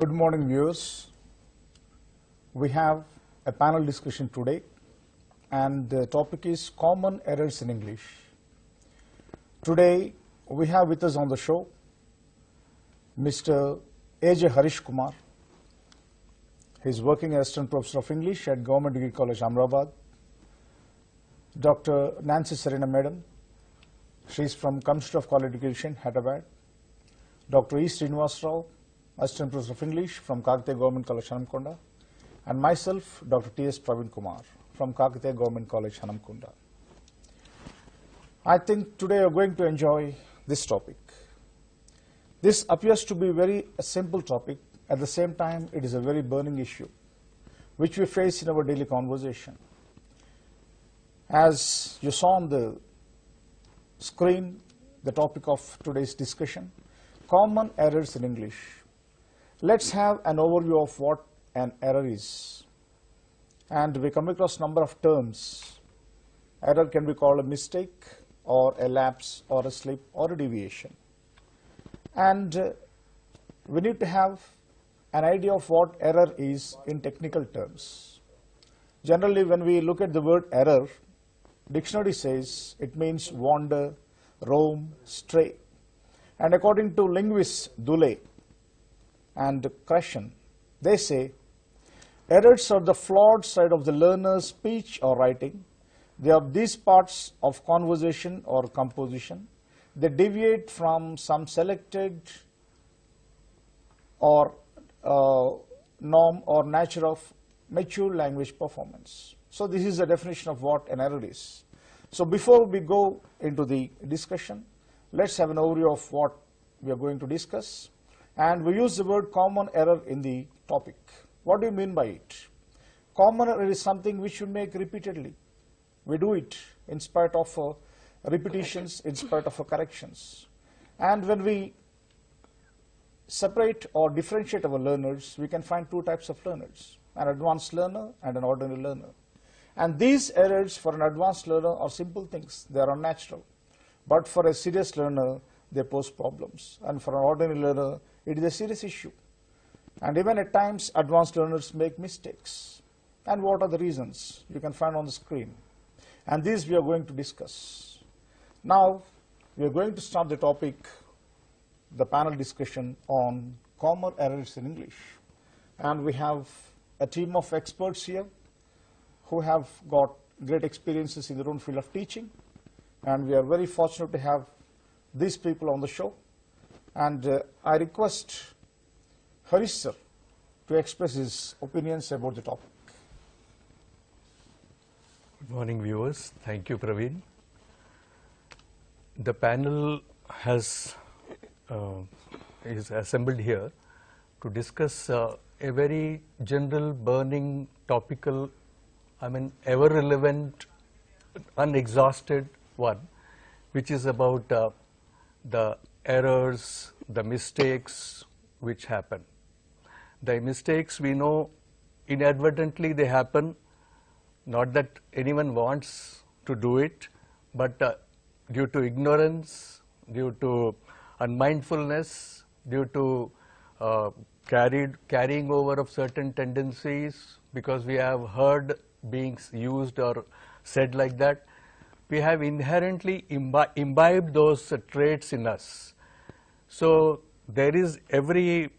Good morning, viewers. We have a panel discussion today, and the topic is common errors in English. Today, we have with us on the show Mr. A.J. Harish Kumar. He is working as Assistant Professor of English at Government Degree College, Ahmedabad. Dr. Nancy Serena Madam, she is from Commission of Quality Education, Hyderabad. Dr. E. Srinivas Rao, Assistant Professor of English from Kakatiya Government College, Hanamkonda, and myself, Dr. T.S. Praveen Kumar from Kakatiya Government College, Hanamkonda. I think today you are going to enjoy this topic. This appears to be a simple topic. At the same time, it is a very burning issue, which we face in our daily conversation. As you saw on the screen, the topic of today's discussion, common errors in English. Let's have an overview of what an error is. And we come across a number of terms. Error can be called a mistake, or a lapse, or a slip, or a deviation. And we need to have an idea of what error is in technical terms. Generally, when we look at the word error, dictionary says it means wander, roam, stray. And according to linguists Dule and Krashen, they say errors are the flawed side of the learner's speech or writing. They are these parts of conversation or composition. They deviate from some selected or norm or nature of mature language performance. So this is the definition of what an error is. So before we go into the discussion, let's have an overview of what we are going to discuss. And we use the word common error in the topic. What do you mean by it? Common error is something which we make repeatedly. We do it in spite of repetitions, in spite of corrections. And when we separate or differentiate our learners, we can find two types of learners, an advanced learner and an ordinary learner. And these errors for an advanced learner are simple things. They are unnatural. But for a serious learner, they pose problems. And for an ordinary learner, it is a serious issue. And even at times, advanced learners make mistakes. And what are the reasons? You can find on the screen. And these we are going to discuss. Now, we are going to start the topic, the panel discussion on common errors in English. And we have a team of experts here who have got great experiences in their own field of teaching. And we are very fortunate to have these people on the show. And I request Harish sir to express his opinions about the topic. Good morning, viewers. Thank you, Praveen. The panel is assembled here to discuss a very general, burning, topical, ever relevant, unexhausted one, which is about the errors, the mistakes which happen. The mistakes, we know inadvertently they happen, not that anyone wants to do it, but due to ignorance, due to unmindfulness, due to carrying over of certain tendencies, because we have heard being used or said like that, we have inherently imbibed those traits in us. So there is every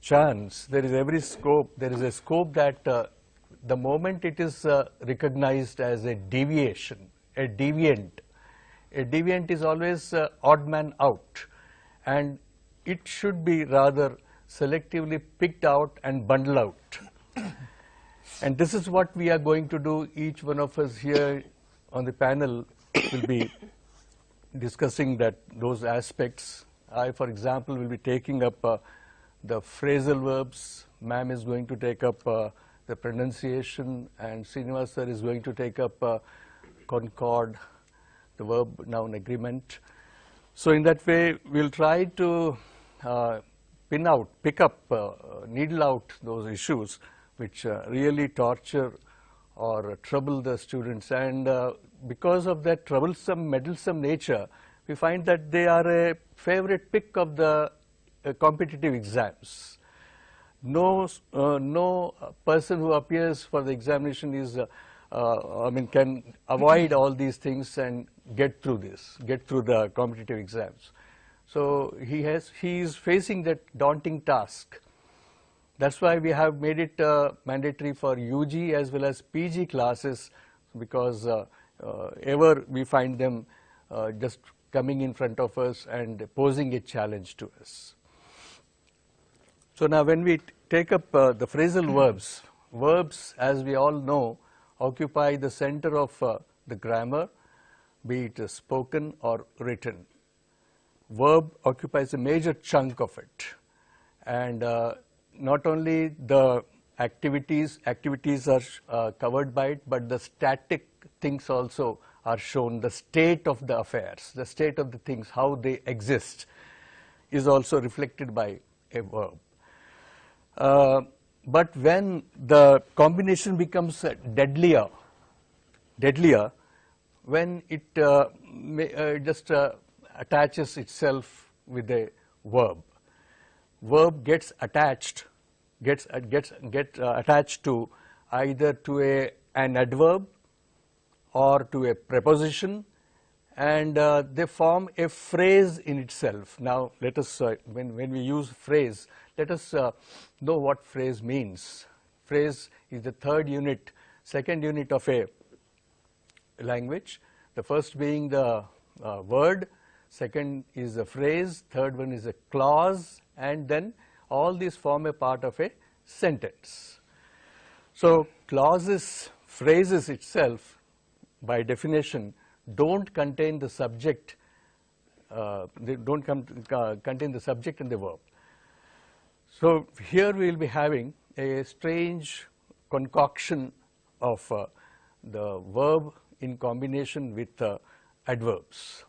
chance, there is every scope, there is a scope that the moment it is recognized as a deviation, a deviant is always odd man out, and it should be rather selectively picked out and bundled out. And this is what we are going to do. Each one of us here on the panel will be discussing those aspects. I, for example, will be taking up the phrasal verbs. Ma'am is going to take up the pronunciation, and Srinivas sir is going to take up concord, the verb noun agreement. So in that way, we'll try to pick up, needle out those issues which really torture or trouble the students. And because of that troublesome, meddlesome nature, we find that they are a favorite pick of the competitive exams. no person who appears for the examination is, can avoid all these things and get through the competitive exams. So he is facing that daunting task. That's why we have made it mandatory for UG as well as PG classes, because ever we find them just coming in front of us and posing a challenge to us. So now when we take up the phrasal verbs, verbs, as we all know, occupy the center of the grammar, be it spoken or written. Verb occupies a major chunk of it, and not only the activities are covered by it, but the static things also are shown. The state of the affairs, the state of the things, how they exist, is also reflected by a verb. But when the combination becomes deadlier, when it just attaches itself with a verb. Verb gets attached to either to an adverb or to a preposition, and they form a phrase in itself. Now let us, when we use phrase, let us know what phrase means. Phrase is the second unit of a language. The first being the word, second is a phrase, third one is a clause, and then all these form a part of a sentence. So clauses, phrases itself, by definition, don't contain the subject. They don't contain the subject and the verb. So here we will be having a strange concoction of the verb in combination with adverbs.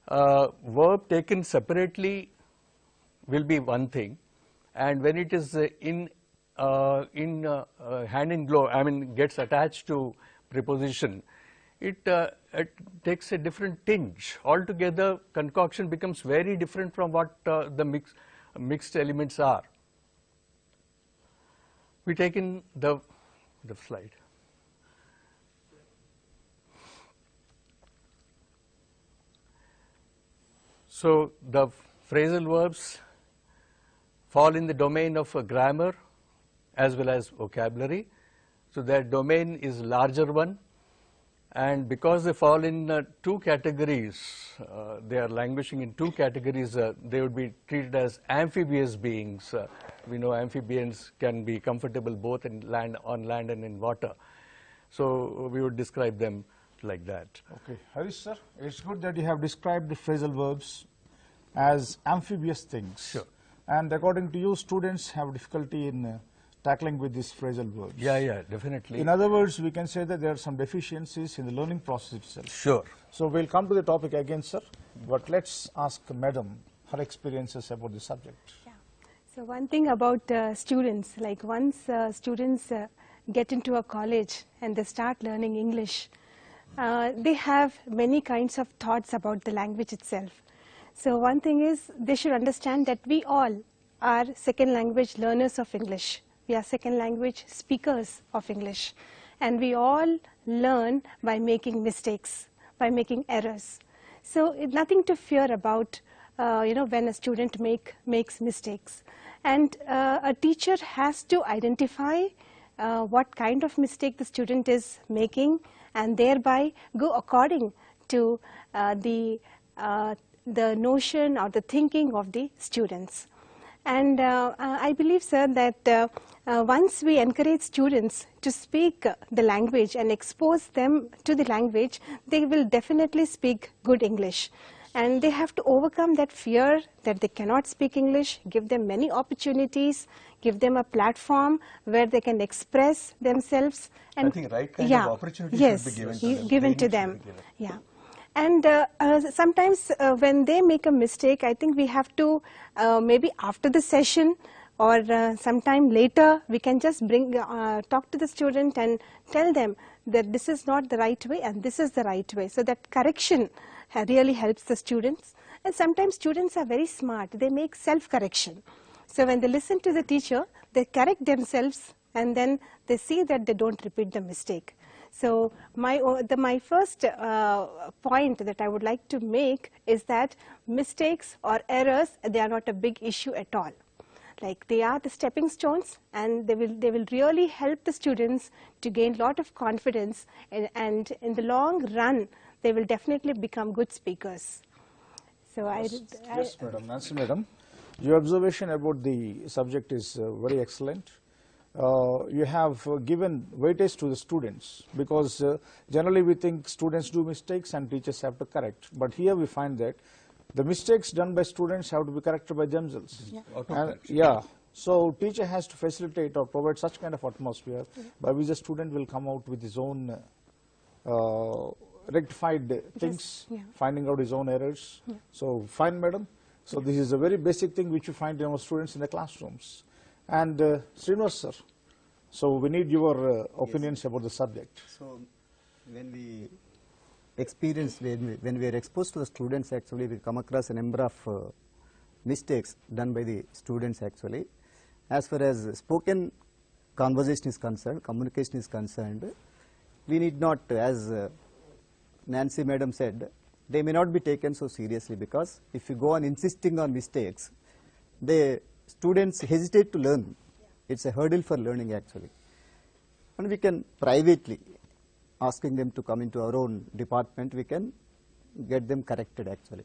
Verb taken separately will be one thing, and when it is hand in glove, gets attached to preposition, it takes a different tinge. Altogether, concoction becomes very different from what the mixed elements are. We take in the slide. So the phrasal verbs fall in the domain of grammar as well as vocabulary. So their domain is larger one, and because they fall in two categories, they are languishing in two categories, they would be treated as amphibious beings. We know amphibians can be comfortable both on land and in water. So we would describe them like that. Okay, Harish sir, it's good that you have described the phrasal verbs as amphibious things. Sure. And according to you, students have difficulty in tackling with these phrasal verbs. Yeah, definitely. In other words, we can say that there are some deficiencies in the learning process itself. Sure. So we'll come to the topic again, sir, but let's ask Madam her experiences about the subject. Yeah. So one thing about students, like once students get into a college and they start learning English, they have many kinds of thoughts about the language itself. So one thing is they should understand that we all are second language learners of English. We are second language speakers of English, and we all learn by making mistakes, by making errors. So nothing to fear about when a student makes mistakes. And a teacher has to identify what kind of mistake the student is making, and thereby go according to the notion or the thinking of the students. And I believe, sir, that once we encourage students to speak the language and expose them to the language, they will definitely speak good English. And they have to overcome that fear that they cannot speak English, give them many opportunities, give them a platform where they can express themselves. And I think right kind of opportunity should be given to them. Given to them. Yeah. And sometimes when they make a mistake, I think we have to maybe after the session or sometime later, we can just talk to the student and tell them that this is not the right way and this is the right way. So that correction really helps the students. And sometimes students are very smart. They make self-correction. So when they listen to the teacher, they correct themselves and then they see that they don't repeat the mistake. So my first point that I would like to make is that mistakes or errors, they are not a big issue at all. Like, they are the stepping stones, and they will really help the students to gain a lot of confidence, and in the long run they will definitely become good speakers. So Yes, madam. Nancy, madam, your observation about the subject is very excellent. You have given weightage to the students, because generally we think students do mistakes and teachers have to correct. But here we find that the mistakes done by students have to be corrected by themselves. Yeah. So teacher has to facilitate or provide such kind of atmosphere by which the student will come out with his own rectified things, finding out his own errors. So fine, madam. So this is a very basic thing which you find in our students in the classrooms. And Srinivas sir, so we need your opinions about the subject. So when we experience, when we are exposed to the students, actually we come across a number of mistakes done by the students actually. As far as spoken conversation is concerned, communication is concerned, we need not, as Nancy madam said, they may not be taken so seriously, because if you go on insisting on mistakes, the students hesitate to learn. It's a hurdle for learning actually. And we can privately, asking them to come into our own department, we can get them corrected actually.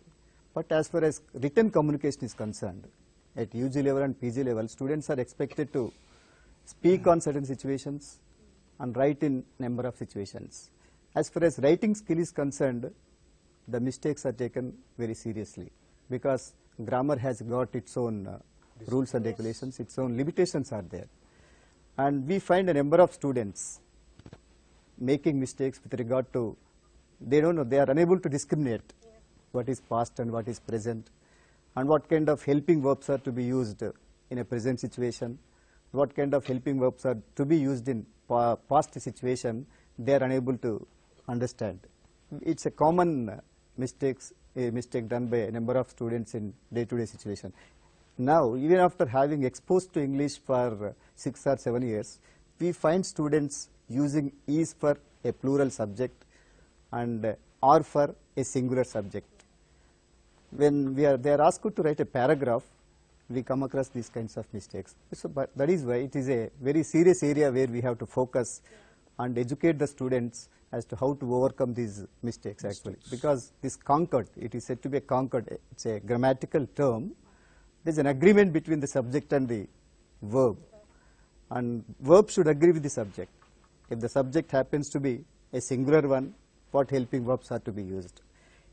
But as far as written communication is concerned, at UG level and PG level, students are expected to speak on certain situations and write in number of situations. As far as writing skill is concerned, the mistakes are taken very seriously, because grammar has got its own rules and regulations, its own limitations are there. And we find a number of students making mistakes with regard to, they don't know, they are unable to discriminate what is past and what is present, and what kind of helping verbs are to be used in a present situation, what kind of helping verbs are to be used in past situation, they are unable to understand. It's a common mistake done by a number of students in day-to-day situation. Now, even after having exposed to English for 6 or 7 years, we find students using is for a plural subject and or for a singular subject. When they are asked to write a paragraph, we come across these kinds of mistakes. So, but that is why it is a very serious area where we have to focus and educate the students as to how to overcome these mistakes actually. Because this concord, it is said to be a concord, it's a grammatical term. There is an agreement between the subject and the verb, and verb should agree with the subject. If the subject happens to be a singular one, what helping verbs are to be used?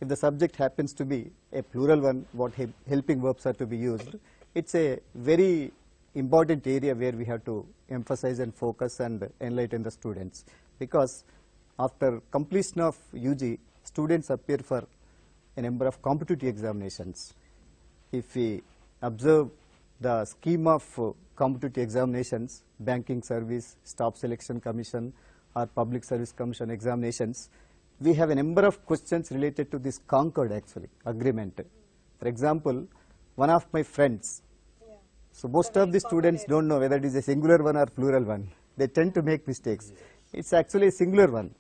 If the subject happens to be a plural one, what helping verbs are to be used? It's a very important area where we have to emphasize and focus and enlighten the students, because after completion of UG, students appear for a number of competitive examinations. If we observe the scheme of competitive examinations, banking service, staff selection commission or public service commission examinations, we have a number of questions related to this concord actually, agreement. For example, one of my friends, so most of the students don't know whether it is a singular one or plural one. They tend to make mistakes. It's actually a singular one,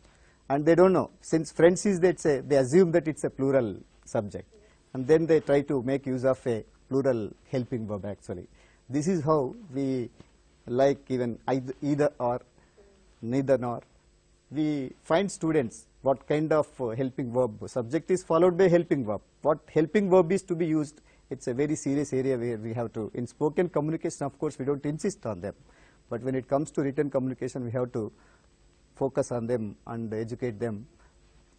and they don't know. Since friends is that, they assume that it's a plural subject, and then they try to make use of a plural helping verb actually. This is how we like even either or, neither nor. We find students what kind of helping verb, subject is followed by helping verb. What helping verb is to be used, it's a very serious area where we have to, in spoken communication of course we don't insist on them, but when it comes to written communication we have to focus on them and educate them,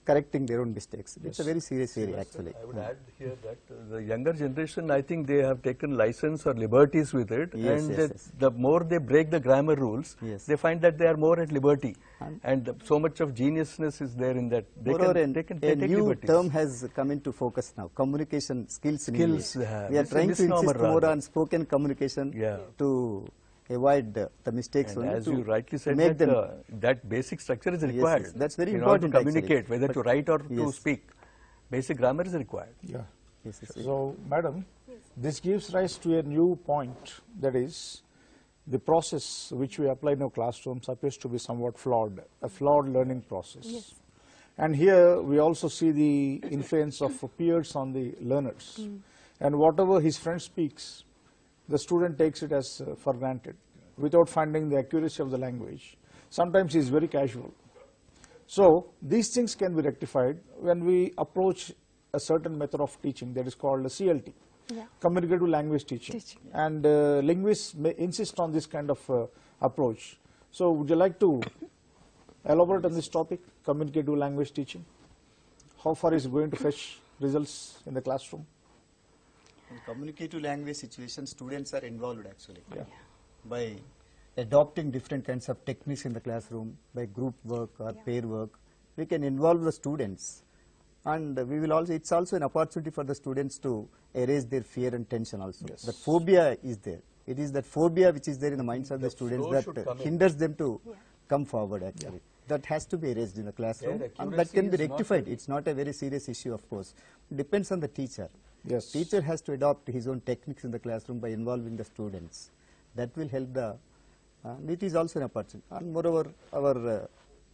correcting their own mistakes. It's a very serious area actually. I would add here that the younger generation, I think they have taken license or liberties with it, Yes, and yes. the more they break the grammar rules, Yes. they find that they are more at liberty, and so much of geniusness is there in that. They Moreover, take a new liberties. term has come into focus now, communication skills in English. they have. We are It's a trying to misnomer insist more rather. on spoken communication to avoid the mistakes. And only as to you rightly said, make that, them that basic structure is Yes, required. yes, that's very in order important to communicate, actually. whether to write or to Yes. speak. Basic grammar is required. Yeah. Yes, yes, So, madam, This gives rise to a new point, that is, the process which we apply in our classrooms appears to be somewhat flawed, a flawed learning process. Yes. And here we also see the influence of peers on the learners. And whatever his friend speaks, the student takes it as for granted, without finding the accuracy of the language. Sometimes he is very casual. So these things can be rectified when we approach a certain method of teaching that is called CLT, Yeah. communicative language teaching. And linguists may insist on this kind of approach. So would you like to elaborate on this topic, communicative language teaching? How far is it going to fetch results in the classroom? In communicative language situation, students are involved actually. Yeah. By adopting different kinds of techniques in the classroom, by group work or pair work, we can involve the students, and we will also, it's also an opportunity for the students to erase their fear and tension also. Yes. That phobia is there. It is that phobia which is there in the minds of the students flow should that come in. hinders them to come forward actually. That has to be erased in the classroom, Their and that can be accuracy is not rectified. It's not a very serious issue, of course. It depends on the teacher. Yes. Teacher has to adopt his own techniques in the classroom by involving the students. That will help the, it is also an opportunity. And moreover, our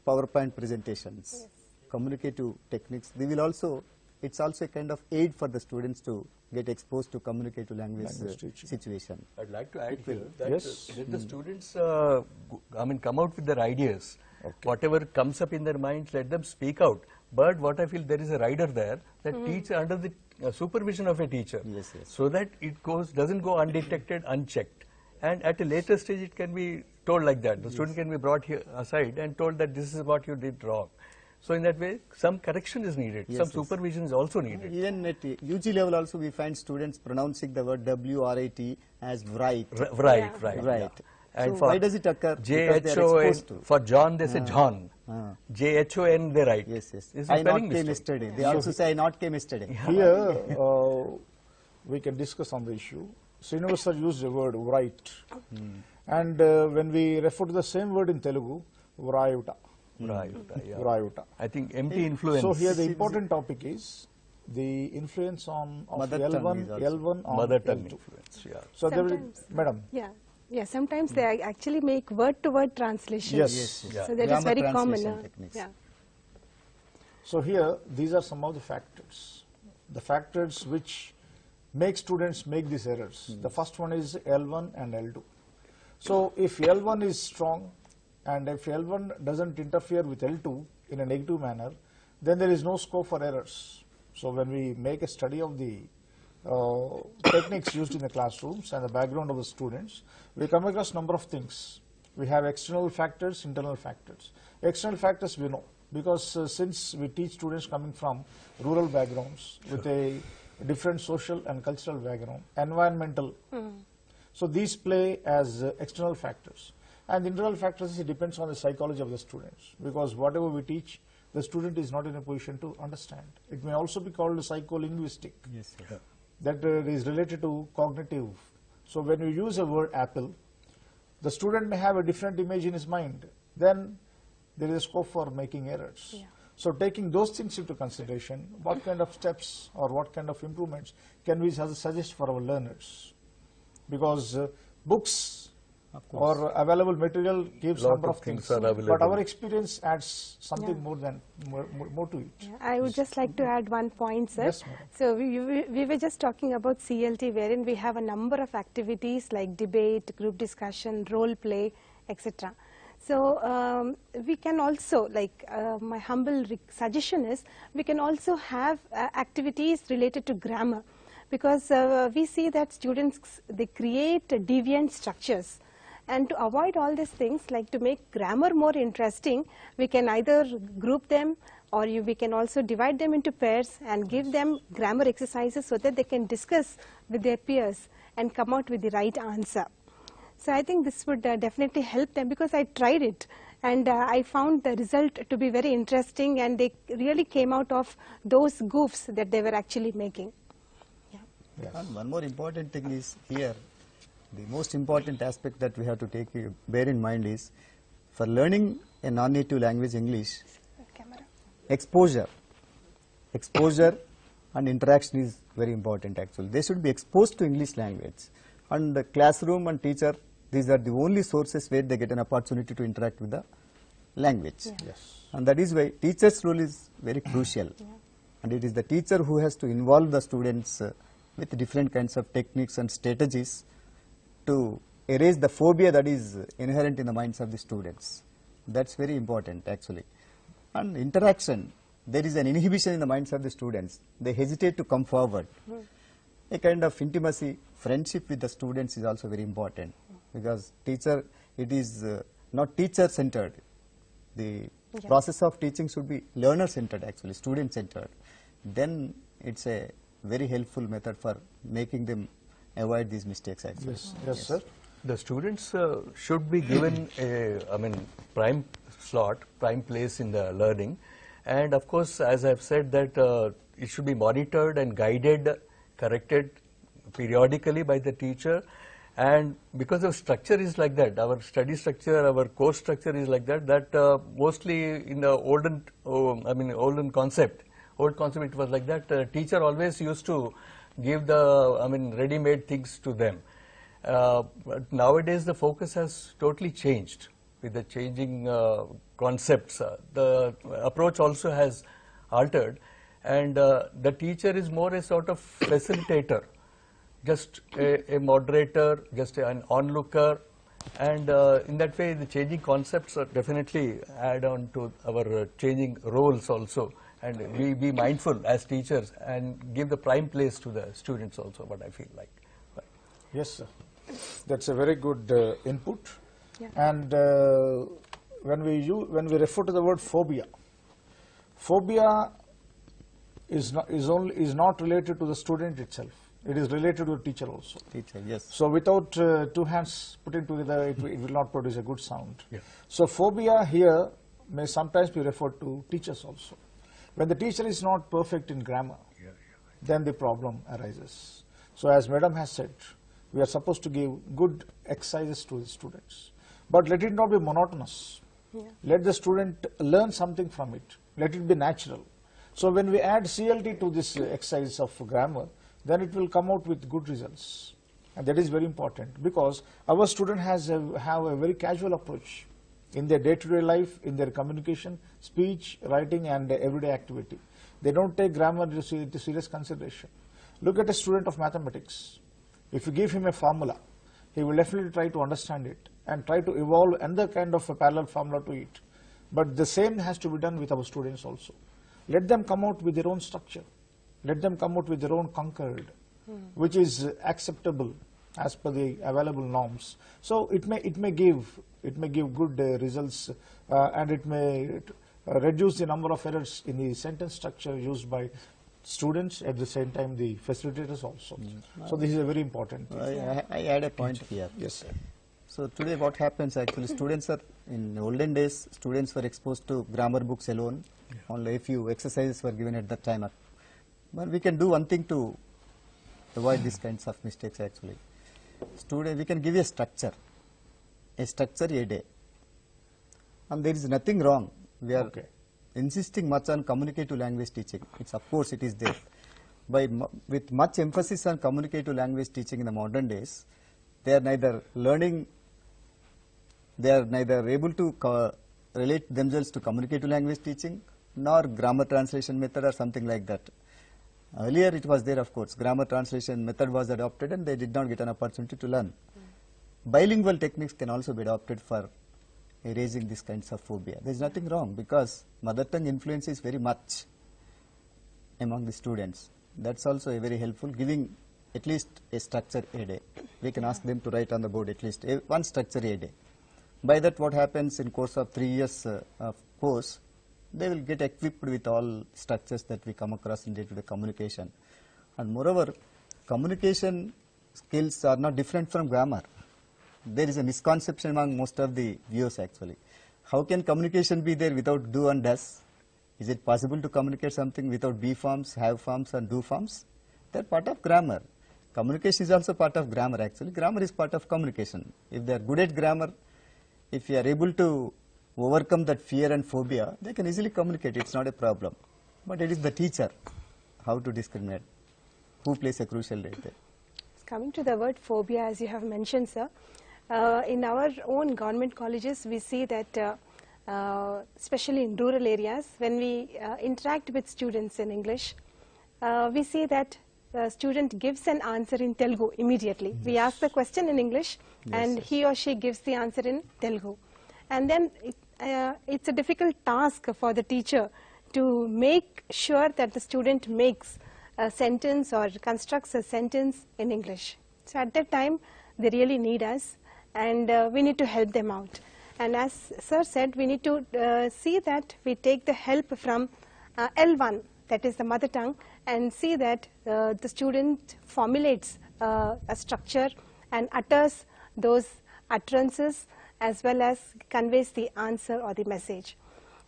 PowerPoint presentations, communicative techniques, they will also, it's also a kind of aid for the students to get exposed to communicative language teaching. situation. I'd like to add here that Yes. let the students, come out with their ideas. Whatever comes up in their minds, let them speak out. But what I feel, there is a rider there that teaches under the supervision of a teacher, Yes, yes. so that it doesn't go undetected, unchecked. And at a later stage, it can be told like that. The student can be brought here aside and told that this is what you did wrong. So in that way, some correction is needed. Yes, some yes. supervision is also needed. Even at UG level also we find students pronouncing the word WRIT as write. Right. Right. And So for why does it occur? Because they are JHON, exposed to. for John they say John. JHON they write. Yes, yes. This is I not spelling came mistake. yesterday. They also say I not came yesterday. Here, we can discuss on the issue. Srinivas sir used the word write. And when we refer to the same word in Telugu, vrayuta. Right. Yeah. Vrayuta. I think empty influence. So here the important topic is the influence on of Mother tongue L1, is also- L1 on mother tongue L2. influence. Yeah. So there will, Sometimes. madam, Yeah, sometimes they actually make word-to-word translations. Yes. Yes, yes. Yeah. So that is Grammar very common. translation techniques. Yeah. so here these are some of the factors which make students make these errors. The first one is L1 and L2. So if L1 is strong and if L1 doesn't interfere with L2 in a negative manner, then there is no scope for errors. So when we make a study of the techniques used in the classrooms and the background of the students, we come across number of things. We have external factors, internal factors. External factors we know because since we teach students coming from rural backgrounds with a different social and cultural background, environmental. So these play as external factors. And internal factors, it depends on the psychology of the students because whatever we teach, the student is not in a position to understand. It may also be called psycholinguistic. Yes, yes. That is related to cognitive. So when you use a word apple, the student may have a different image in his mind. Then there is a scope for making errors. Yeah. So taking those things into consideration, what kind of steps or what kind of improvements can we suggest for our learners? Because books or available material gives Lot number of of things things, are available. but our experience adds something Yeah. more to it. Yeah, I would just like to add one point, sir. Yes, madam. So we were just talking about CLT, wherein we have a number of activities like debate, group discussion, role play, etc. So we can also, like my humble suggestion is, we can also have activities related to grammar, because we see that students, they create deviant structures. And to avoid all these things, like to make grammar more interesting, we can either group them or we can also divide them into pairs and give them grammar exercises so that they can discuss with their peers and come out with the right answer. So I think this would definitely help them, because I tried it and I found the result to be very interesting, and they really came out of those goofs that they were actually making. Yeah. Yes. And one more important thing is here, the most important aspect that we have to bear in mind is, for learning a non-native language English, Camera. exposure and interaction is very important actually. They should be exposed to English language, and the classroom and teacher, these are the only sources where they get an opportunity to interact with the language. Yeah. Yes. And that is why teacher's role is very crucial. And it is the teacher who has to involve the students with different kinds of techniques and strategies to erase the phobia that is inherent in the minds of the students. That's very important actually. And interaction, there is an inhibition in the minds of the students. They hesitate to come forward. A kind of intimacy, friendship with the students is also very important, because teacher, it is not teacher centered. The process of teaching should be learner centered actually, student centered. Then it's a very helpful method for making them avoid these mistakes actually. Yes, yes, sir. The students should be given a, prime slot, prime place in the learning. And of course, as I've said, that it should be monitored and guided, corrected periodically by the teacher. And because the structure is like that, our study structure, our course structure is like that, that mostly in the olden concept, old concept, it was like that. Teacher always used to give the, ready-made things to them. But nowadays the focus has totally changed with the changing concepts. The approach also has altered, and the teacher is more a sort of facilitator, just a moderator, just an onlooker, and in that way the changing concepts definitely add on to our changing roles also, and we be mindful as teachers and give the prime place to the students also, what I feel like. Yes, sir. That's a very good input. Yeah. And when we refer to the word phobia, phobia is not related to the student itself. It is related to the teacher also. Teacher, yes. So without two hands putting together, it will not produce a good sound. Yeah. So phobia here may sometimes be referred to teachers also. When the teacher is not perfect in grammar, then the problem arises. So as Madam has said, we are supposed to give good exercises to the students. But let it not be monotonous. Yeah. Let the student learn something from it. Let it be natural. So when we add CLT to this exercise of grammar, then it will come out with good results. And that is very important, because our student have a very casual approach in their day-to-day life, in their communication, speech, writing, and everyday activity. They don't take grammar into serious consideration. Look at a student of mathematics. If you give him a formula, he will definitely try to understand it and try to evolve another kind of a parallel formula to it. But the same has to be done with our students also. Let them come out with their own structure. Let them come out with their own concord, which is acceptable as per the available norms. So it may give good results, and it may reduce the number of errors in the sentence structure used by students, at the same time the facilitators also. So this is a very important thing. I add a point here. Yes, sir. So today what happens actually, students are, in olden days, students were exposed to grammar books alone. Only a few exercises were given at that time. But we can do one thing to avoid these kinds of mistakes actually. We can give a structure a day. And there is nothing wrong. We are insisting much on communicative language teaching. Of course it is there. With much emphasis on communicative language teaching in the modern days, they are neither able to relate themselves to communicative language teaching nor grammar translation method or something like that. Earlier it was there, of course. Grammar translation method was adopted and they did not get an opportunity to learn. Bilingual techniques can also be adopted for erasing these kinds of phobia. There is nothing wrong, because mother tongue influence is very much among the students. That's also a very helpful, giving at least a structure a day. We can ask them to write on the board at least one structure a day. By that, what happens in course of 3 years of course, they will get equipped with all structures that we come across in day-to-day communication. And moreover, communication skills are not different from grammar. There is a misconception among most of the viewers actually. How can communication be there without do and does? Is it possible to communicate something without be forms, have forms and do forms? They are part of grammar. Communication is also part of grammar actually. Grammar is part of communication. If they are good at grammar, if you are able to overcome that fear and phobia, they can easily communicate. It's not a problem. But it is the teacher how to discriminate. who plays a crucial role there? Coming to the word phobia, as you have mentioned, sir, in our own government colleges, we see that especially in rural areas, when we interact with students in English, we see that the student gives an answer in Telugu immediately. Yes. We ask the question in English, and he or she gives the answer in Telugu. And then it's a difficult task for the teacher to make sure that the student makes a sentence or constructs a sentence in English. So at that time, they really need us, and we need to help them out. And as sir said, we need to see that we take the help from L1, that is the mother tongue, and see that the student formulates a structure and utters those utterances as well as conveys the answer or the message.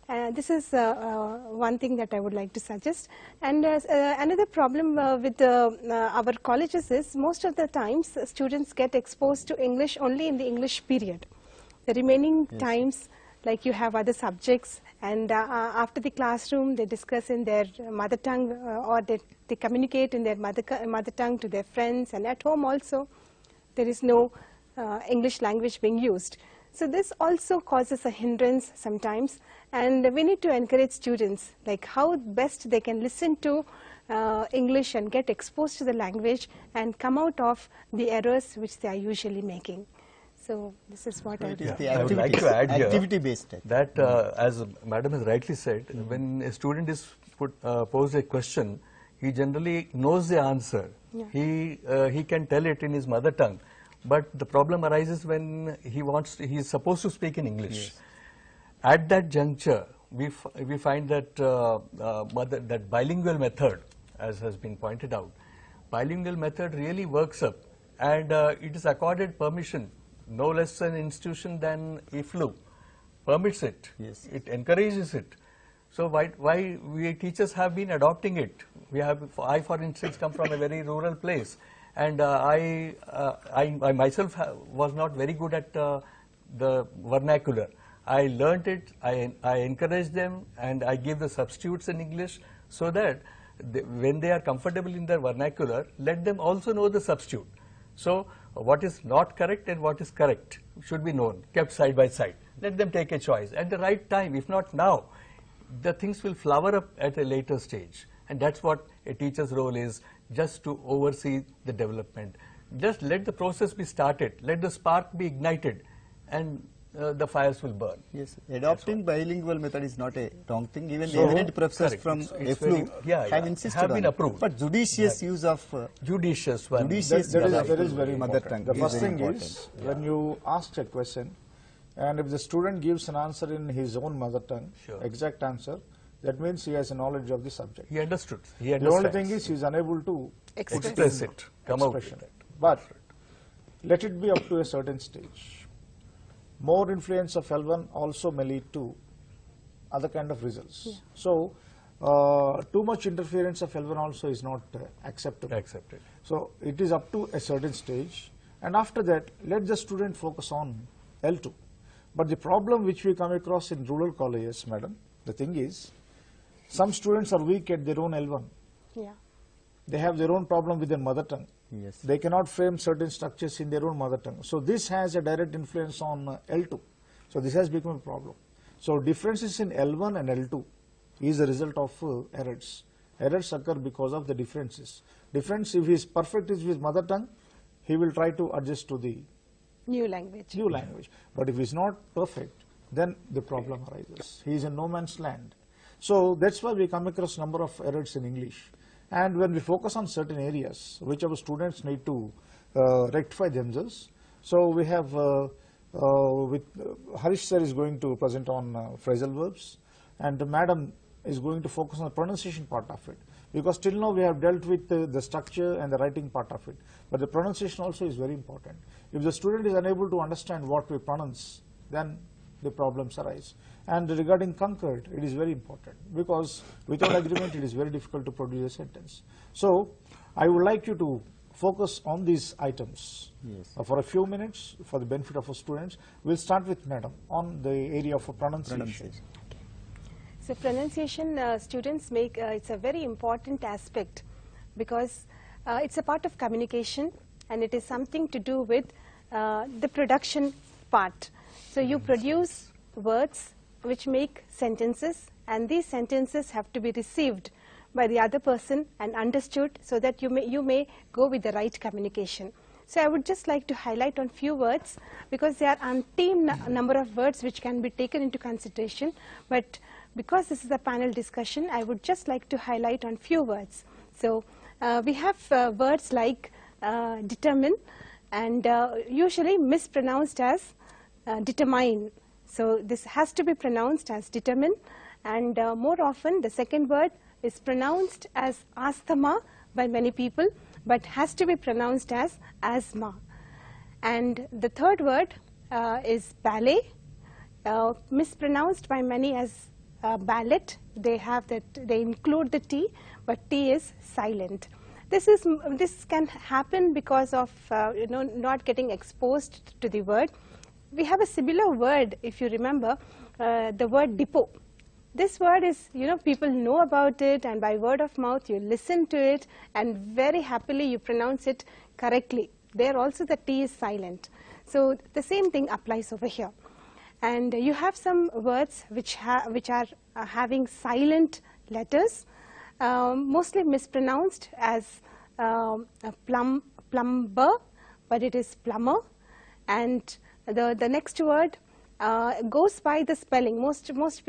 This is one thing that I would like to suggest. And another problem with our colleges is most of the times students get exposed to English only in the English period. The remaining times, like you have other subjects, and after the classroom they discuss in their mother tongue, or they communicate in their mother tongue to their friends, and at home also there is no English language being used. So this also causes a hindrance sometimes, and we need to encourage students like how best they can listen to English and get exposed to the language and come out of the errors which they are usually making. So this is what I would like to add here activity-based that as Madam has rightly said, when a student is posed a question, he generally knows the answer. Yeah. He can tell it in his mother tongue. But the problem arises when he is supposed to speak in English. Yes. At that juncture, we find that that bilingual method, as has been pointed out, bilingual method really works up, and it is accorded permission. No less an institution than IFLU permits it. Yes. It encourages it. So why we teachers have been adopting it? I, for instance, come from a very rural place. And I myself was not very good at the vernacular. I learnt it, I encouraged them, and I give the substitutes in English so that when they are comfortable in their vernacular, let them also know the substitute. So what is not correct and what is correct should be known, kept side by side. Let them take a choice at the right time. If not now, the things will flower up at a later stage. And that's what a teacher's role is, just to oversee the development. Just let the process be started, let the spark be ignited, and the fires will burn. Yes, adopting bilingual method is not a wrong thing. Even the eminent professors from IFLU have insisted on approved. But judicious use of judicious one. Judicious that is very mother important. tongue. The first thing is when you ask a question, and if the student gives an answer in his own mother tongue, exact answer, that means he has a knowledge of the subject. He understood. The only thing is he is unable to express it, come out with it. But let it be up to a certain stage. More influence of L1 also may lead to other kind of results. Yeah. So too much interference of L1 also is not acceptable. So it is up to a certain stage, and after that let the student focus on L2. But the problem which we come across in rural colleges, madam, the thing is, some students are weak at their own L1. Yeah. They have their own problem with their mother tongue. Yes. They cannot frame certain structures in their own mother tongue. So this has a direct influence on L2. So this has become a problem. So differences in L1 and L2 is a result of errors. Errors occur because of the differences. Difference, if he is perfect with his mother tongue, he will try to adjust to the new language. But if he is not perfect, then the problem arises. He is in no man's land. So that's why we come across number of errors in English. And when we focus on certain areas which our students need to rectify themselves, so we have Harish sir is going to present on phrasal verbs, and the madam is going to focus on the pronunciation part of it, because till now we have dealt with the structure and the writing part of it, but the pronunciation also is very important. If the student is unable to understand what we pronounce, then the problems arise. And regarding concord, it is very important, because without agreement it is very difficult to produce a sentence. So I would like you to focus on these items for a few minutes for the benefit of our students. We'll start with madam on the area of pronunciation. So pronunciation, students make, it's a very important aspect, because It's a part of communication, and it is something to do with the production part. So you produce words which make sentences, and these sentences have to be received by the other person and understood, so that you may go with the right communication. So I would just like to highlight on few words, because there are umpteen number of words which can be taken into consideration, but because this is a panel discussion, I would just like to highlight on few words. So we have words like determine, and usually mispronounced as determine. So this has to be pronounced as determine, and more often the second word is pronounced as asthma by many people, but has to be pronounced as asthma. And the third word is ballet, mispronounced by many as ballet. They have that, they include the T, but T is silent. This can happen because of not getting exposed to the word. We have a similar word, if you remember, the word depot. This word is, people know about it, and by word of mouth you listen to it, and very happily you pronounce it correctly. There also the T is silent. So the same thing applies over here. And you have some words which are having silent letters, mostly mispronounced as plumber, but it is plumber. And the next word goes by the spelling. Most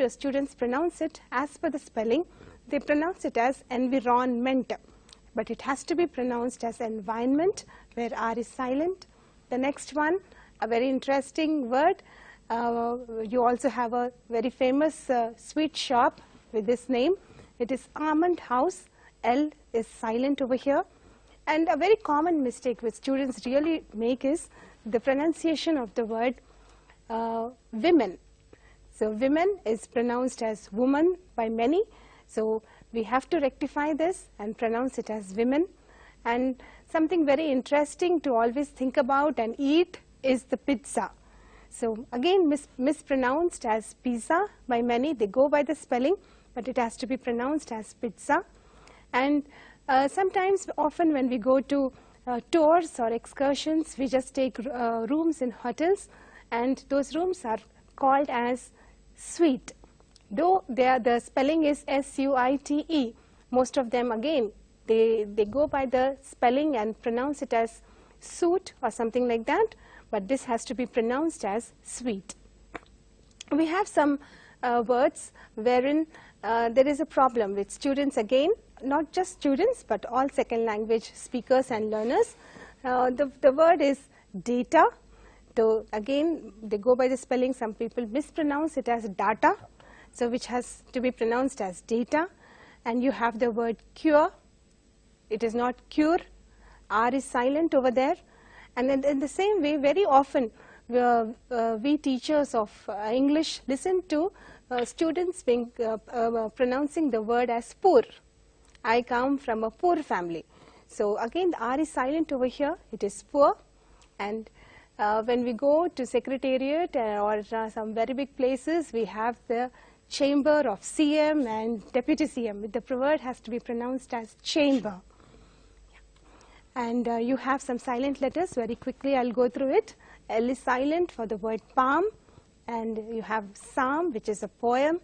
students pronounce it as per the spelling. They pronounce it as environment, but it has to be pronounced as environment, where R is silent. The next one, a very interesting word. You also have a very famous sweet shop with this name. It is Almond House. L is silent over here. And a very common mistake which students really make is the pronunciation of the word women. So women is pronounced as woman by many. So we have to rectify this and pronounce it as women. And something very interesting to always think about and eat is the pizza. So again, mispronounced as pizza by many. They go by the spelling, but it has to be pronounced as pizza. And sometimes, often when we go to tours or excursions, we just take rooms in hotels, and those rooms are called as suite. Though the spelling is S-U-I-T-E, most of them again, they go by the spelling and pronounce it as suit or something like that, but this has to be pronounced as suite. We have some words wherein there is a problem with students, again, not just students, but all second language speakers and learners. The word is data. So again, they go by the spelling. Some people mispronounce it as data, so which has to be pronounced as data. And you have the word cure. It is not cure. R is silent over there. And then in the same way, very often we teachers of English listen to students being pronouncing the word as poor. I come from a poor family. So again, the R is silent over here. It is poor. And when we go to secretariat or some very big places, we have the chamber of CM and deputy CM. The word has to be pronounced as chamber. And you have some silent letters. Very quickly, I'll go through it. L is silent for the word palm. And you have psalm, which is a poem.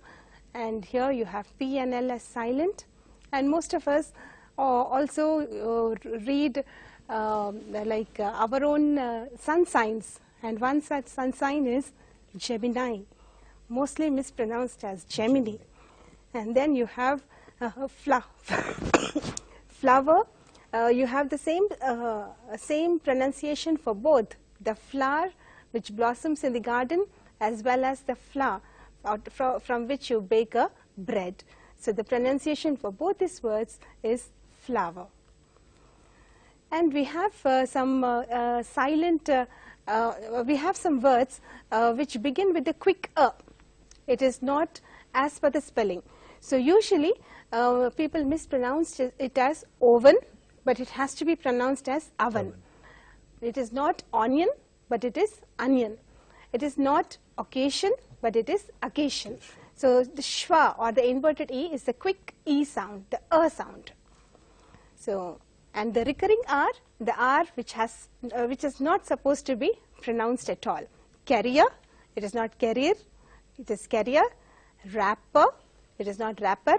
And here you have P and L as silent. And most of us also read like our own sun signs. And one such sun sign is Gemini, mostly mispronounced as Gemini. And then you have flower. You have the same pronunciation for both the flower which blossoms in the garden, as well as the flour from which you bake a bread. So the pronunciation for both these words is flower. And we have some we have some words which begin with the quick It is not as per the spelling. So usually people mispronounce it as oven, but it has to be pronounced as oven. It is not onion, but it is onion. It is not occasion, but it is occasion. So the schwa or the inverted E is the quick E sound, the sound. So And the recurring R, the R which is not supposed to be pronounced at all. Carrier, it is not carrier, it is carrier. Rapper, it is not rapper.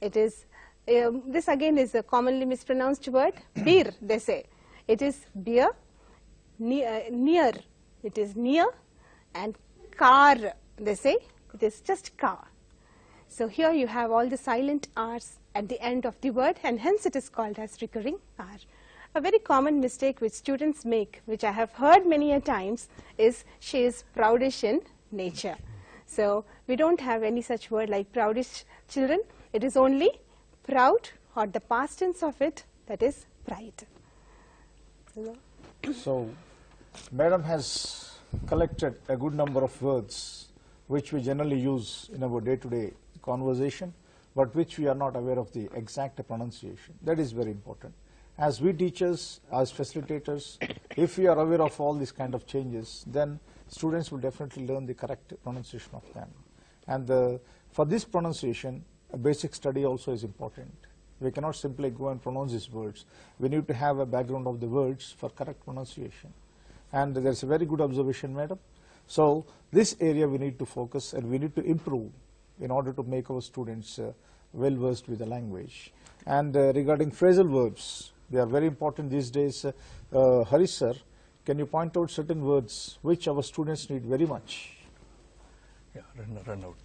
It is, this again is a commonly mispronounced word. Beer, they say. It is beer. Near, it is near. And car, they say, it is just car. So here you have all the silent R's at the end of the word, and hence it is called as recurring R. A very common mistake which students make, which I have heard many a times, is she is proudish in nature. So we don't have any such word like proudish children. It is only proud, or the past tense of it, that is pride. So, Madam has collected a good number of words which we generally use in our day-to-day conversation, but which we are not aware of the exact pronunciation. That is very important. As we teachers, as facilitators, if we are aware of all these kind of changes, then students will definitely learn the correct pronunciation of them. And for this pronunciation, a basic study also is important. We cannot simply go and pronounce these words. We need to have a background of the words for correct pronunciation. And there's a very good observation, Madam. So this area we need to focus and we need to improve in order to make our students well versed with the language. And regarding phrasal verbs, they are very important these days. Harish sir, can you point out certain words which our students need very much? Yeah, run out.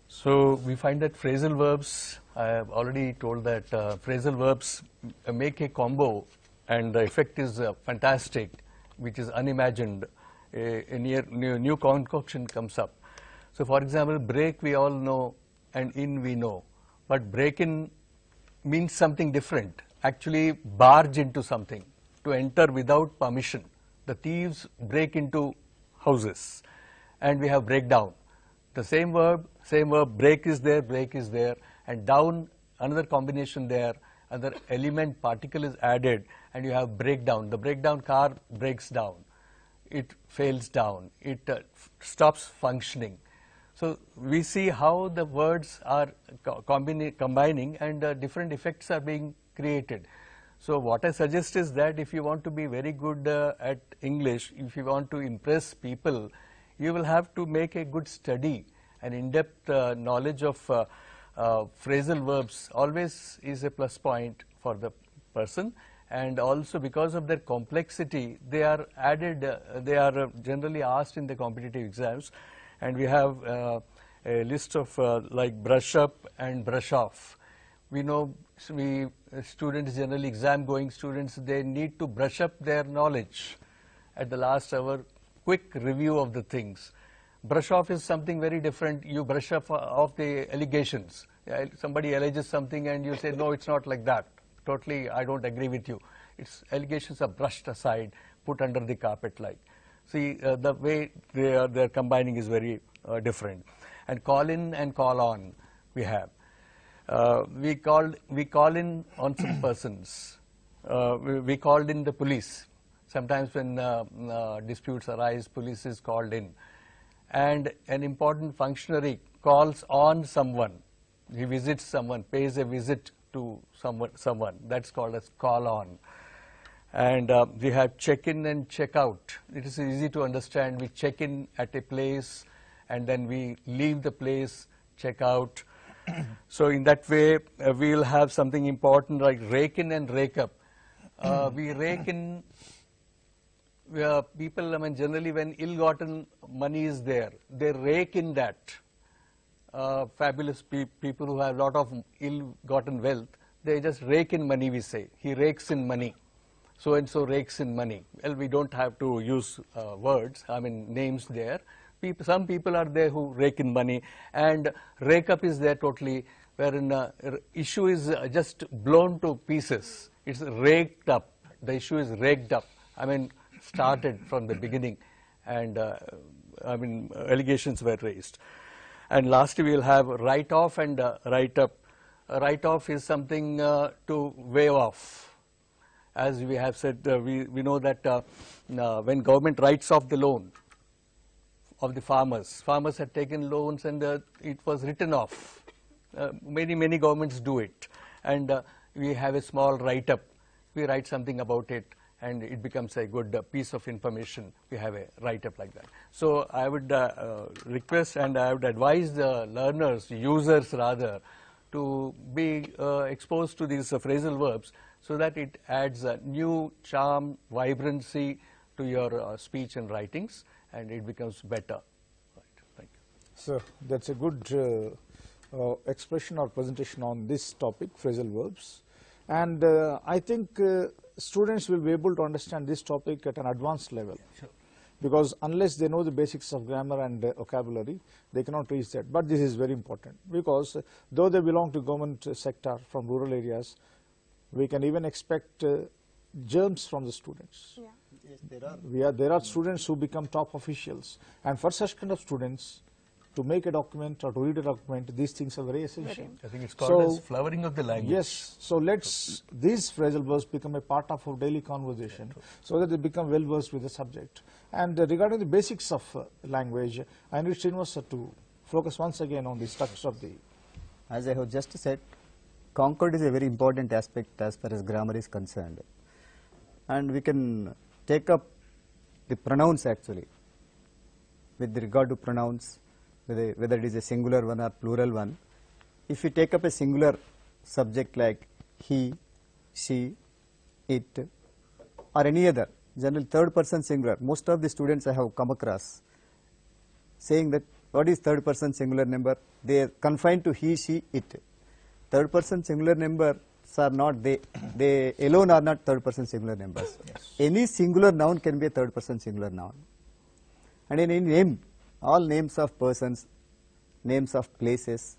So we find that phrasal verbs, I have already told that phrasal verbs make a combo, and the effect is fantastic, which is unimagined. A new concoction comes up. So for example, break we all know and in we know, but break in means something different. Actually barge into something, to enter without permission. The thieves break into houses, and we have breakdown. The same verb, break is there, and down, another combination there, another element, particle is added, and you have breakdown. The breakdown car breaks down. It fails down. It stops functioning. So we see how the words are combining, and different effects are being created. So what I suggest is that if you want to be very good at English, if you want to impress people, you will have to make a good study. An in-depth knowledge of phrasal verbs always is a plus point for the person, and also because of their complexity, they are added, they are generally asked in the competitive exams, and we have a list of like brush up and brush off. We know students, generally exam going students, they need to brush up their knowledge at the last hour, quick review of the things. Brush off is something very different. You brush off the allegations. Somebody alleges something and you say, no, it's not like that. Totally, I don't agree with you. Its allegations are brushed aside, put under the carpet like. See, the way they are combining is very different. And call in and call on we have. We call in on some persons. We called in the police. Sometimes when disputes arise, police is called in. And an important functionary calls on someone. He visits someone, pays a visit to someone. That's called as call on. And we have check in and check out. It is easy to understand. We check in at a place and then we leave the place, check out. So in that way, we will have something important like rake in and rake up. We rake in people, I mean, generally when ill-gotten money is there, they rake in that. Fabulous people who have a lot of ill-gotten wealth, they just rake in money, we say. He rakes in money. So and so rakes in money. Well, we don't have to use words, I mean names there. Some people are there who rake in money, and rake up is there totally, wherein issue is just blown to pieces. It's raked up. The issue is raked up. I mean, started from the beginning, and I mean allegations were raised. And lastly, we will have write off and write up. Write off is something to waive off. As we have said, we know that when government writes off the loan of the farmers had taken loans and it was written off. Many governments do it, and we have a small write-up, we write something about it, and it becomes a good piece of information. We have a write-up like that. So I would request and I would advise the learners, users rather, to be exposed to these phrasal verbs so that it adds a new charm, vibrancy to your speech and writings, and it becomes better. Right. Thank you. So that's a good expression or presentation on this topic, phrasal verbs. And I think students will be able to understand this topic at an advanced level. Sure. Because unless they know the basics of grammar and vocabulary, they cannot reach that. But this is very important, because though they belong to government sector from rural areas, we can even expect germs from the students. Yeah. Yes, There are students who become top officials, and for such kind of students, to make a document or to read a document, these things are very essential. I think it's called as So, flowering of the language. yes, so let's these phrasal verbs become a part of our daily conversation, so that they become well versed with the subject. And regarding the basics of language, I need Srinivasa to focus once again on the structure of the. As I have just said, concord is a very important aspect as far as grammar is concerned. And we can take up the pronouns actually. With regard to pronouns, whether it is a singular one or plural one, if we take up a singular subject like he, she, it, or any other, generally third person singular, most of the students I have come across saying that what is third person singular number? They are confined to he, she, it. Third person singular numbers are not, they alone are not third person singular numbers. Yes. Any singular noun can be a third person singular noun. And in any name, all names of persons, names of places,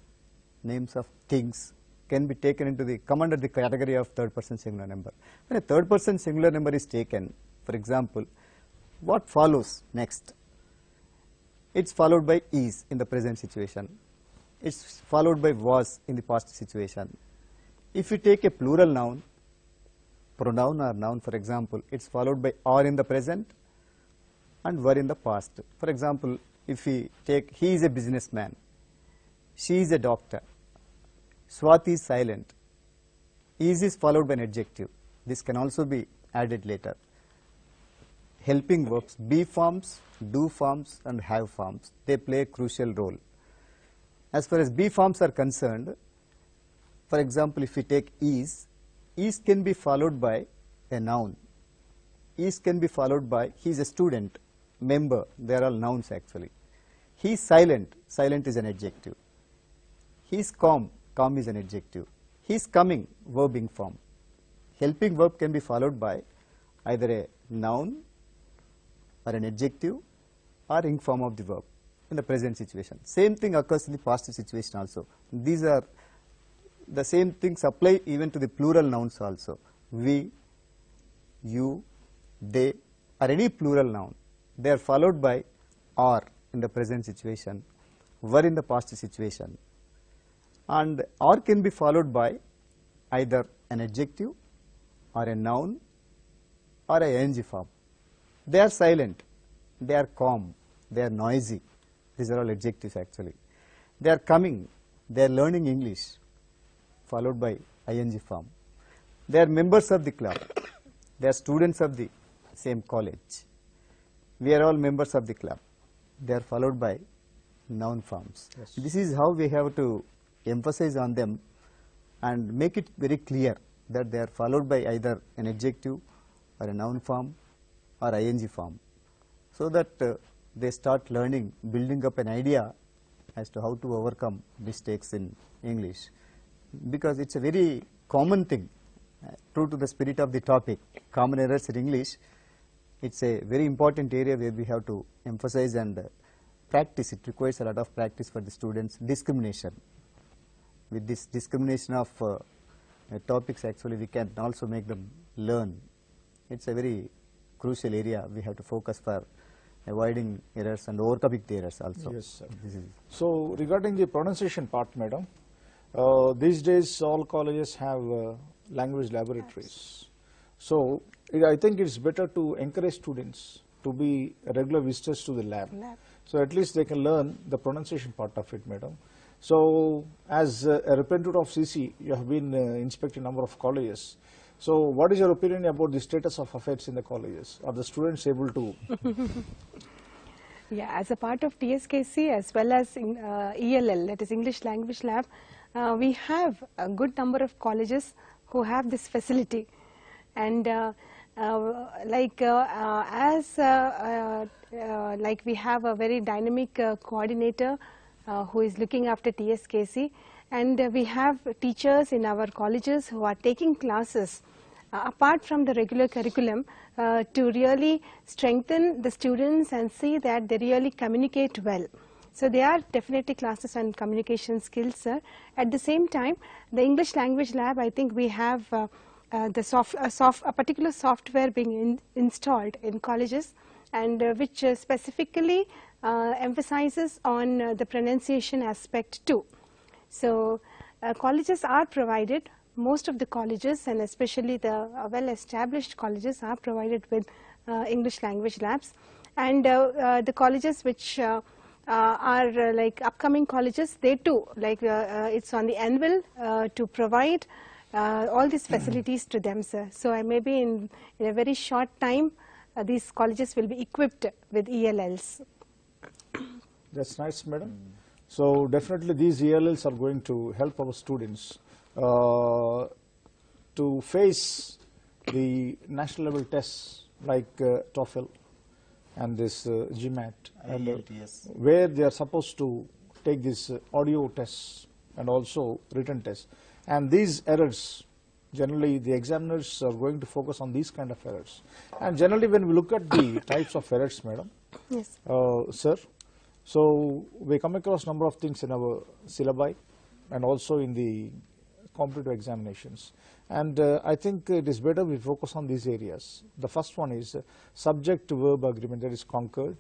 names of things can be taken into the, come under the category of third person singular number. When a third person singular number is taken, for example, what follows next? It's followed by is in the present situation. It's followed by was in the past situation. If you take a plural noun, pronoun or noun for example, it's followed by or in the present and were in the past. For example, if we take he is a businessman, she is a doctor, Swati is silent, is followed by an adjective. This can also be added later. Helping verbs, be forms, do forms and have forms, they play a crucial role. As far as be forms are concerned, for example, if we take is can be followed by a noun. Is can be followed by, he is a student, member, they are all nouns actually. He is silent, silent is an adjective. He is calm, calm is an adjective. He is coming, verb ing form. Helping verb can be followed by either a noun or an adjective or ing form of the verb in the present situation. Same thing occurs in the past situation also. These are the same things apply even to the plural nouns also. We, you, they, or any plural noun, they are followed by or in the present situation, were in the past situation, and or can be followed by either an adjective or a noun or a ing form. They are silent, they are calm, they are noisy. These are all adjectives actually. They are coming, they are learning English, followed by ing form. They are members of the club, they are students of the same college. We are all members of the club. They are followed by noun forms. Yes. This is how we have to emphasize on them and make it very clear that they are followed by either an adjective or a noun form or ing form, so that they start learning, building up an idea as to how to overcome mistakes in English, because it's a very common thing, true to the spirit of the topic, common errors in English. It's a very important area where we have to emphasize and practice. It requires a lot of practice for the students. Discrimination. With this discrimination of topics, actually we can also make them learn. It's a very crucial area we have to focus for avoiding errors and overcoming the errors also. Yes, sir. This is So regarding the pronunciation part, madam, these days all colleges have language laboratories. So I think it's better to encourage students to be regular visitors to the lab. So at least they can learn the pronunciation part of it, madam. So, as a representative of CC, you have been inspecting a number of colleges. So, what is your opinion about the status of affairs in the colleges? Are the students able to? Yeah, as a part of TSKC as well as in ELL, that is English Language Lab, we have a good number of colleges who have this facility. And like we have a very dynamic coordinator who is looking after TSKC, and we have teachers in our colleges who are taking classes apart from the regular curriculum to really strengthen the students and see that they really communicate well. So there are definitely classes on communication skills, sir. At the same time, the English Language Lab, I think we have a particular software being installed in colleges, and which specifically emphasizes on the pronunciation aspect too. So colleges are provided, most of the colleges and especially the well-established colleges are provided with English Language Labs, and the colleges which are like upcoming colleges, they too, like it's on the anvil to provide all these facilities to them, sir. So maybe in a very short time these colleges will be equipped with ELLs. That's nice, madam. So definitely these ELLs are going to help our students to face the national level tests like TOEFL and this GMAT, and where they are supposed to take this audio tests and also written tests. And these errors, generally the examiners are going to focus on these kind of errors. And generally when we look at the types of errors, madam, Yes. Sir, so we come across number of things in our syllabi and also in the competitive examinations, and I think it is better we focus on these areas. The first one is subject to verb agreement, that is concord,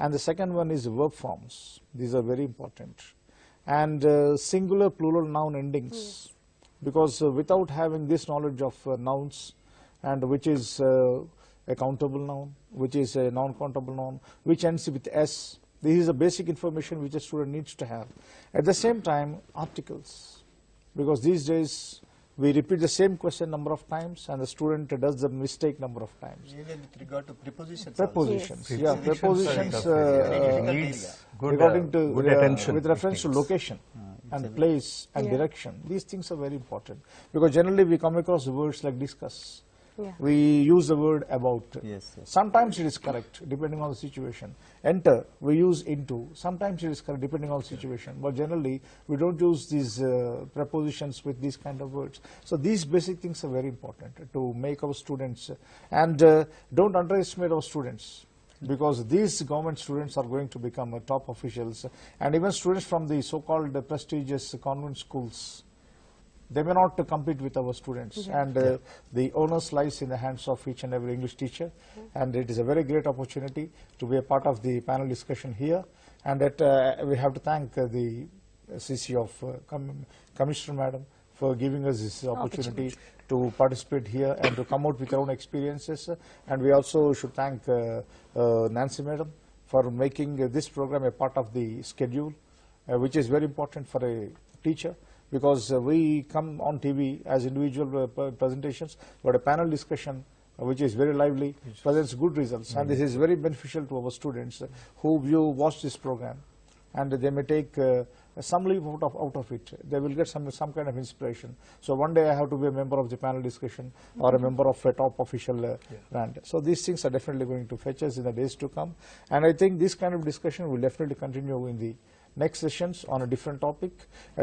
and the second one is verb forms. These are very important, and singular plural noun endings, because without having this knowledge of nouns, and which is a countable noun, which is a non-countable noun, which ends with S, this is the basic information which a student needs to have. At the same time, articles, because these days we repeat the same question number of times and the student does the mistake number of times. Even with regard to prepositions. Prepositions, Yes. yeah, Prepositions prepositions needs good, regarding to good attention. with reference to location and place and Yeah. direction. These things are very important, because generally we come across words like discuss. Yeah. We use the word about. Yes, yes. Sometimes it is correct depending on the situation. Enter, we use into. Sometimes it is correct depending on the situation. But generally we don't use these prepositions with these kind of words. So these basic things are very important to make our students. And don't underestimate our students, because these government students are going to become top officials, and even students from the so-called prestigious convent schools, they may not compete with our students, Yeah. and the onus lies in the hands of each and every English teacher, and it is a very great opportunity to be a part of the panel discussion here, and that we have to thank the CC of Commissioner Madam for giving us this opportunity to participate here and to come out with our own experiences, and we also should thank Nancy Madam for making this program a part of the schedule, which is very important for a teacher, because we come on TV as individual presentations, but a panel discussion which is very lively presents good results, and this is very beneficial to our students who watch this program, and they may take some leave out of it. They will get some kind of inspiration. So one day I have to be a member of the panel discussion or a member of a top official brand. So these things are definitely going to fetch us in the days to come, and I think this kind of discussion will definitely continue in the next sessions on a different topic.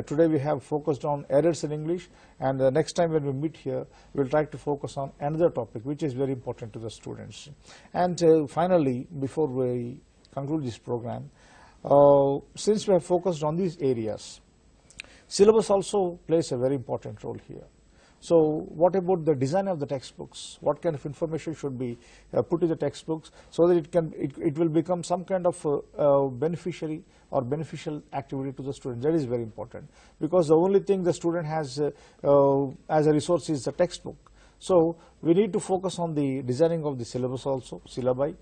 Today we have focused on errors in English, and the next time when we meet here, we'll try to focus on another topic which is very important to the students. And finally, before we conclude this program, since we have focused on these areas, syllabus also plays a very important role here. So what about the design of the textbooks? What kind of information should be put in the textbooks so that it will become some kind of beneficiary or beneficial activity to the student? That is very important, because the only thing the student has as a resource is the textbook. So we need to focus on the designing of the syllabus also, syllabi,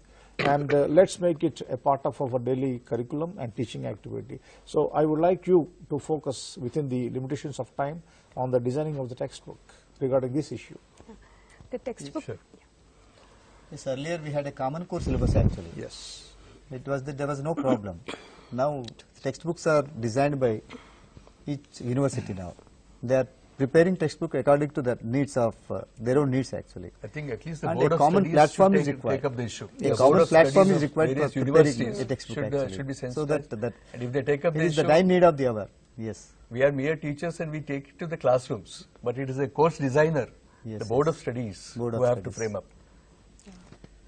and let's make it a part of our daily curriculum and teaching activity. So I would like you to focus within the limitations of time on the designing of the textbook regarding this issue. The textbook. Sure. Yes, earlier we had a common core syllabus actually. Yes. It was that there was no problem. Now textbooks are designed by each university now. They are preparing textbook according to the needs of their own needs actually. I think at least the And Board a of common Studies platform should is take, required. take up the issue. A The Board common of platform Studies is of required for various preparing universities a textbook should, actually. should be So sensitized. that And if they take up it the is the issue, dire need of the hour. Yes. we are mere teachers and we take it to the classrooms. But it is a course designer, Yes, the Board yes. of Studies, Board who of have to Studies. frame up.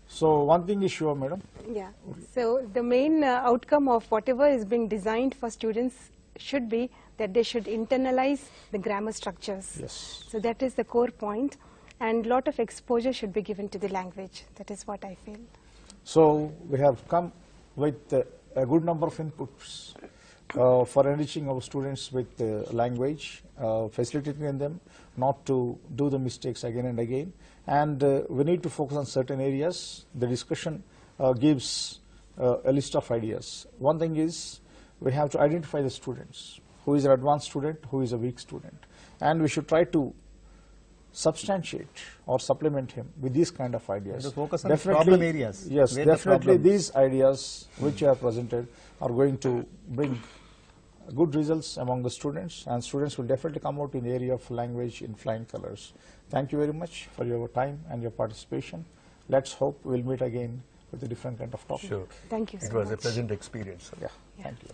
So one thing is sure, madam. Yeah. So the main outcome of whatever is being designed for students should be that they should internalize the grammar structures. Yes. So that is the core point, and lot of exposure should be given to the language. That is what I feel. So we have come with a good number of inputs for enriching our students with language, facilitating them not to do the mistakes again and again. And we need to focus on certain areas. The discussion gives a list of ideas. One thing is we have to identify the students, who is an advanced student, who is a weak student. And we should try to substantiate or supplement him with these kind of ideas. To focus on problem areas. Yes, where the definitely problems- these ideas which you have presented are going to bring good results among the students, and students will definitely come out in the area of language in flying colors. Thank you very much for your time and your participation. Let's hope we'll meet again with a different kind of topic. Sure. Thank you It so was a much. pleasant experience. Yeah, thank you.